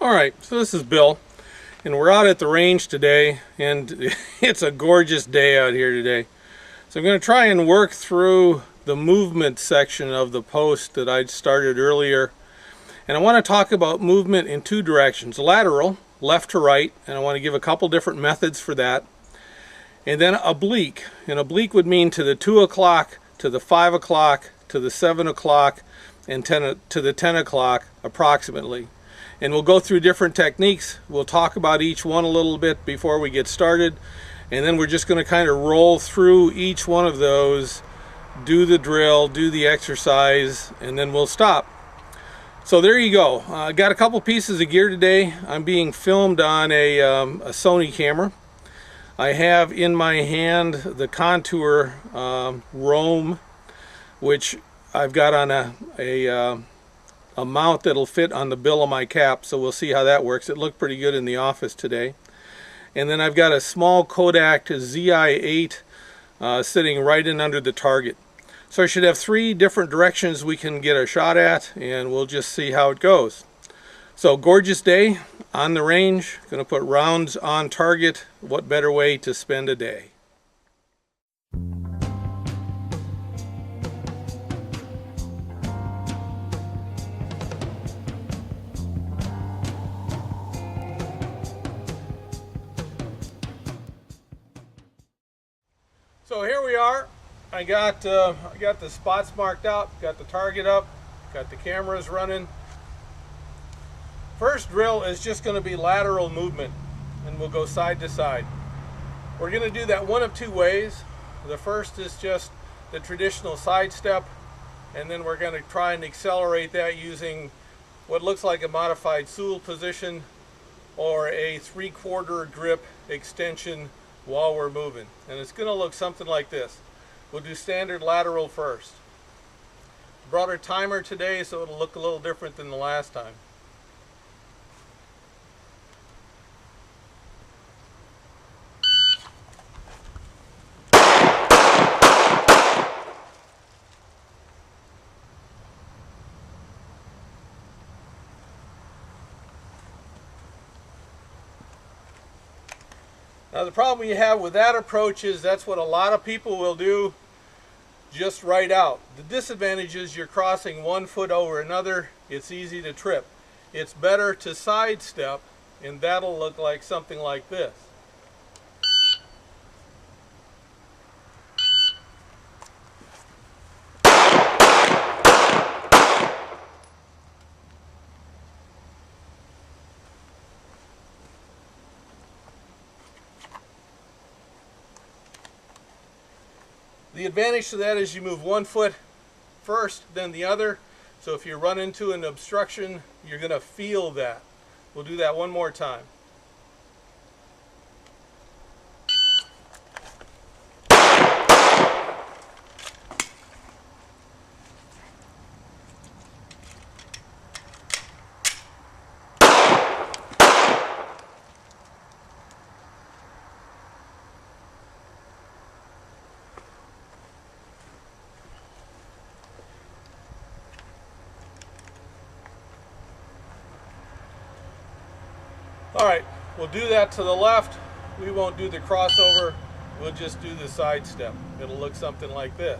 Alright, so this is Bill, and we're out at the range today, and it's a gorgeous day out here today. So I'm going to try and work through the movement section of the post that I started earlier. And I want to talk about movement in two directions: lateral, left to right, and I want to give a couple different methods for that. And then oblique, and oblique would mean to the 2 o'clock, to the 5 o'clock, to the 7 o'clock, and to the 10 o'clock approximately. And we'll go through different techniques. We'll talk about each one a little bit before we get started, and then we're just going to kind of roll through each one of those, do the drill, do the exercise, and then we'll stop. So there you go. I got a couple pieces of gear today. I'm being filmed on a Sony camera. I have in my hand the Contour Roam, which I've got on a mount that'll fit on the bill of my cap, so we'll see how that works. It looked pretty good in the office today. And then I've got a small Kodak ZI-8 sitting right in under the target. So I should have three different directions we can get a shot at, and we'll just see how it goes. So gorgeous day on the range, gonna put rounds on target. What better way to spend a day? So here we are. I got the spots marked out, got the target up, got the cameras running. First drill is just going to be lateral movement, and we'll go side to side. We're going to do that one of two ways. The first is just the traditional side step, and then we're going to try and accelerate that using what looks like a modified Sewell position or a 3/4 grip extension while we're moving. And it's going to look something like this. We'll do standard lateral first. Brought our timer today, so it'll look a little different than the last time. Now the problem you have with that approach is that's what a lot of people will do, just right out. The disadvantage is you're crossing one foot over another. It's easy to trip. It's better to sidestep, and that'll look like something like this. The advantage to that is you move one foot first, then the other. So if you run into an obstruction, you're going to feel that. We'll do that one more time. Alright, we'll do that to the left. We won't do the crossover, we'll just do the side step. It'll look something like this.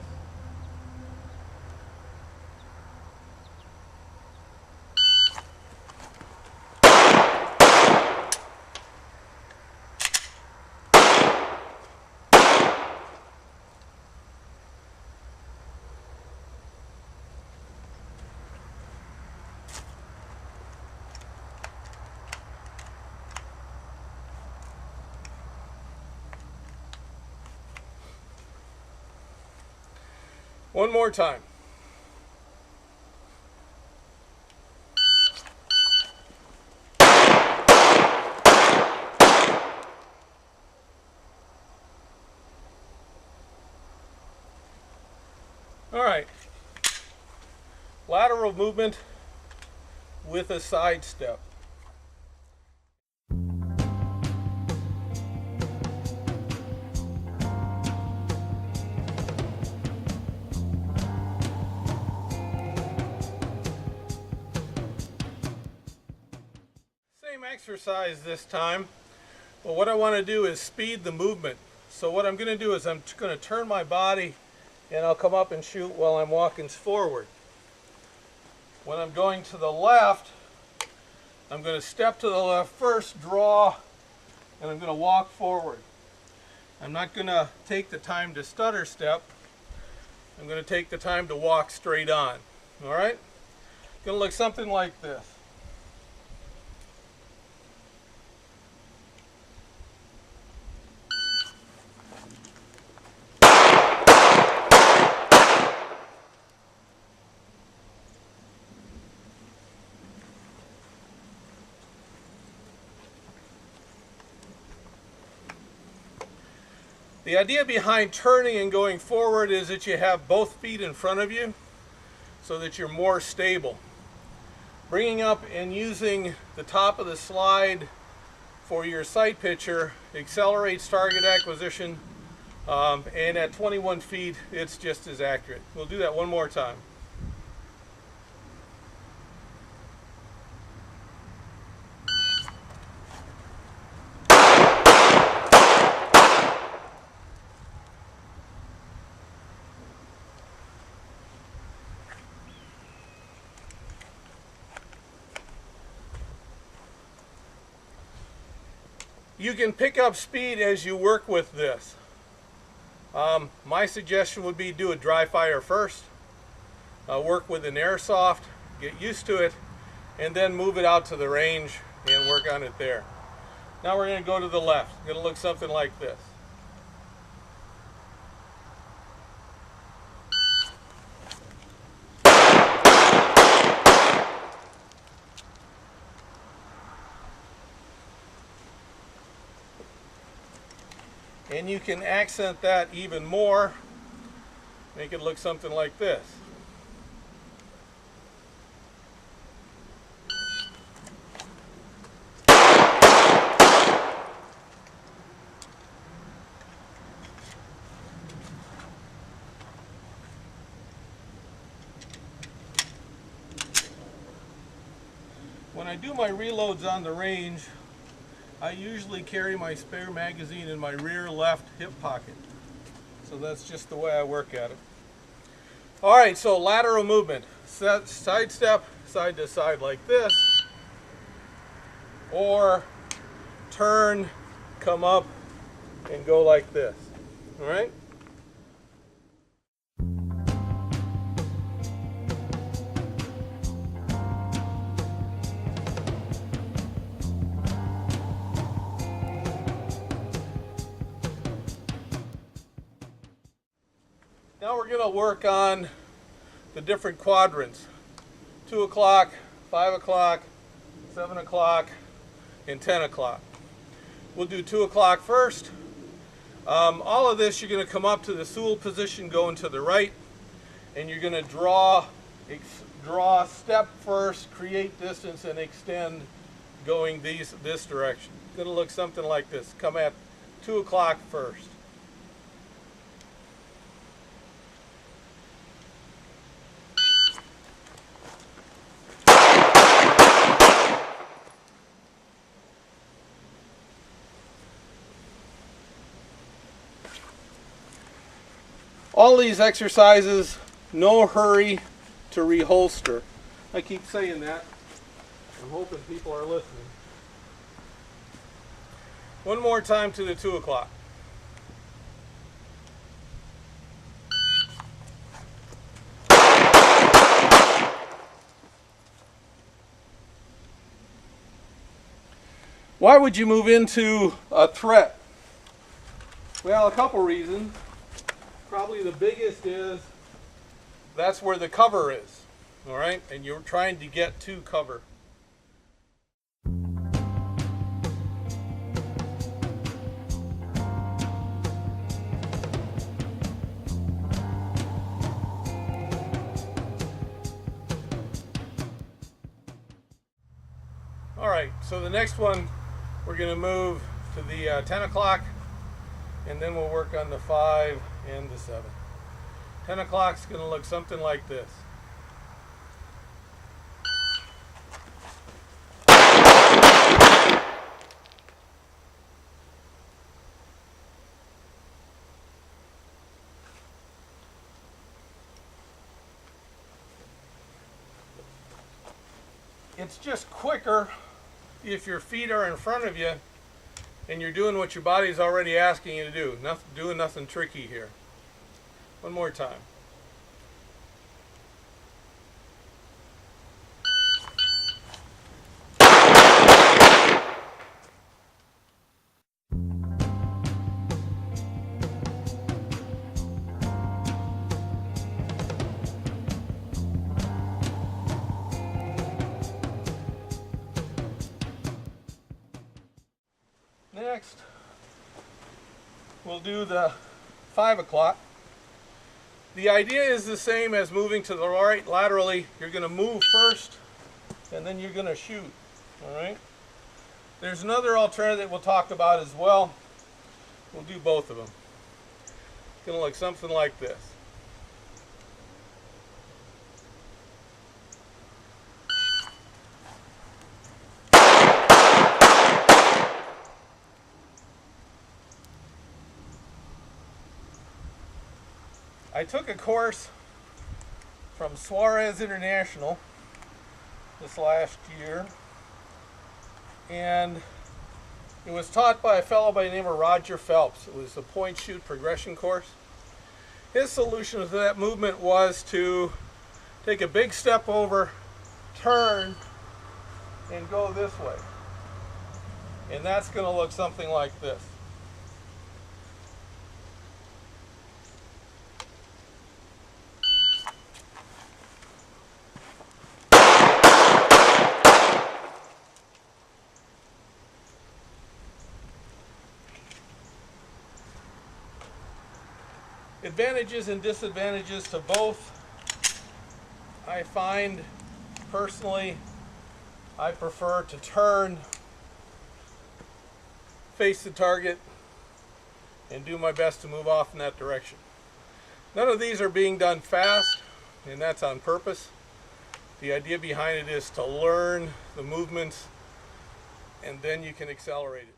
One more time. All right. Lateral movement with a side step. exercise this time, but what I want to do is speed the movement. So what I'm going to do is I'm going to turn my body and I'll come up and shoot while I'm walking forward. When I'm going to the left, I'm going to step to the left first, draw, and I'm going to walk forward. I'm not going to take the time to stutter step. I'm going to take the time to walk straight on. All right? Going to look something like this. The idea behind turning and going forward is that you have both feet in front of you so that you're more stable. Bringing up and using the top of the slide for your sight picture accelerates target acquisition, and at 21 feet it's just as accurate. We'll do that one more time. You can pick up speed as you work with this. My suggestion would be do a dry fire first, work with an airsoft, get used to it, and then move it out to the range and work on it there. Now we're going to go to the left. It's going to look something like this. And you can accent that even more, make it look something like this. When I do my reloads on the range, I usually carry my spare magazine in my rear left hip pocket. So that's just the way I work at it. All right, so lateral movement. Side step, side to side like this. Or turn, come up, and go like this. All right? Now we're going to work on the different quadrants. 2 o'clock, 5 o'clock, 7 o'clock, and 10 o'clock. We'll do 2 o'clock first. All of this, you're going to come up to the Sewell position going to the right, and you're going to draw step first, create distance, and extend going this direction. It's going to look something like this. Come at 2 o'clock first. All these exercises, no hurry to reholster. I keep saying that. I'm hoping people are listening. One more time to the 2 o'clock. Why would you move into a threat? Well, a couple reasons. Probably the biggest is that's where the cover is, all right? And you're trying to get to cover. All right, so the next one, we're going to move to the 10 o'clock, and then we'll work on the 5 and the 7. 10 o'clock's going to look something like this. It's just quicker if your feet are in front of you and you're doing what your body's already asking you to do. Doing nothing tricky here. One more time. Next, we'll do the 5 o'clock. The idea is the same as moving to the right laterally. You're going to move first, and then you're going to shoot. All right. There's another alternative we'll talk about as well. We'll do both of them. It's going to look something like this. I took a course from Suarez International this last year, and it was taught by a fellow by the name of Roger Phelps. It was a point shoot progression course. His solution to that movement was to take a big step over, turn, and go this way. And that's going to look something like this. Advantages and disadvantages to both. I find personally I prefer to turn, face the target, and do my best to move off in that direction. None of these are being done fast, and that's on purpose. The idea behind it is to learn the movements, and then you can accelerate it.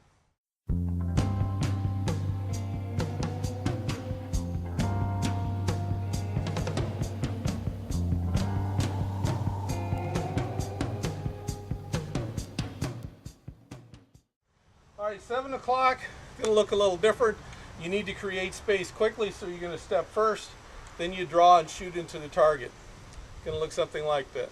All right, 7 o'clock, going to look a little different. You need to create space quickly, so you're going to step first, then you draw and shoot into the target. It's going to look something like this.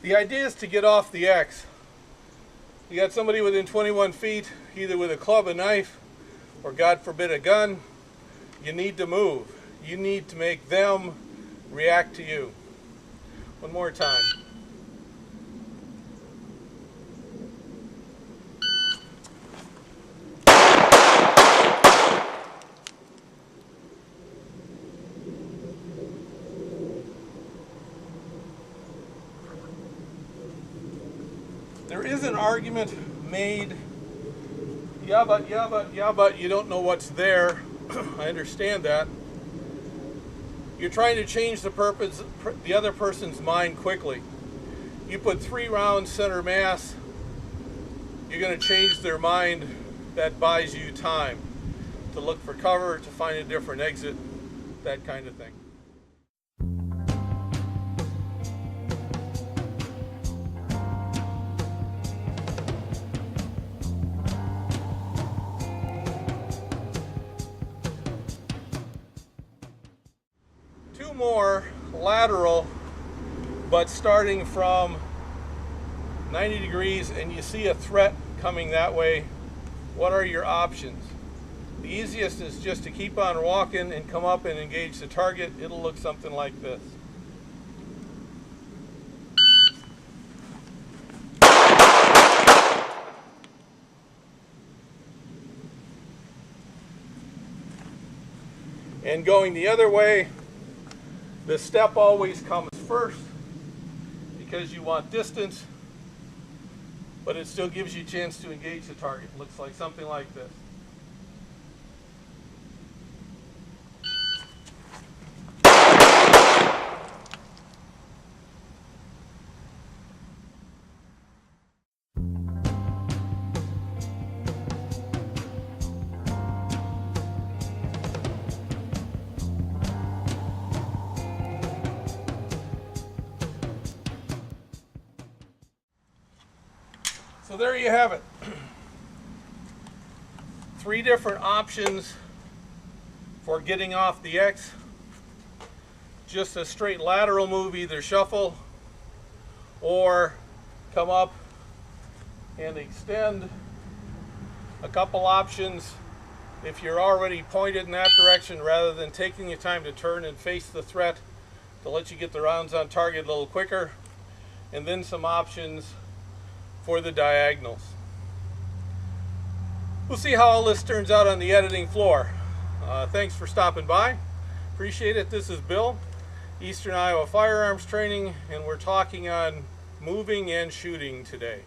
The idea is to get off the X. You got somebody within 21 feet, either with a club, a knife, or God forbid a gun. You need to move. You need to make them react to you. One more time. There is an argument made, yeah, but you don't know what's there. I understand that. You're trying to change the other person's mind quickly. You put 3 rounds center mass, you're going to change their mind. That buys you time to look for cover, to find a different exit, that kind of thing. More lateral, but starting from 90 degrees and you see a threat coming that way. What are your options? The easiest is just to keep on walking and come up and engage the target. It'll look something like this. And going the other way, the step always comes first because you want distance, but it still gives you a chance to engage the target. Looks like something like this. So there you have it. 3 different options for getting off the X. Just a straight lateral move, either shuffle or come up and extend. A couple options if you're already pointed in that direction, rather than taking your time to turn and face the threat, to let you get the rounds on target a little quicker. And then some options for the diagonals. We'll see how all this turns out on the editing floor. Thanks for stopping by. Appreciate it. This is Bill, Eastern Iowa Firearms Training, and we're talking on moving and shooting today.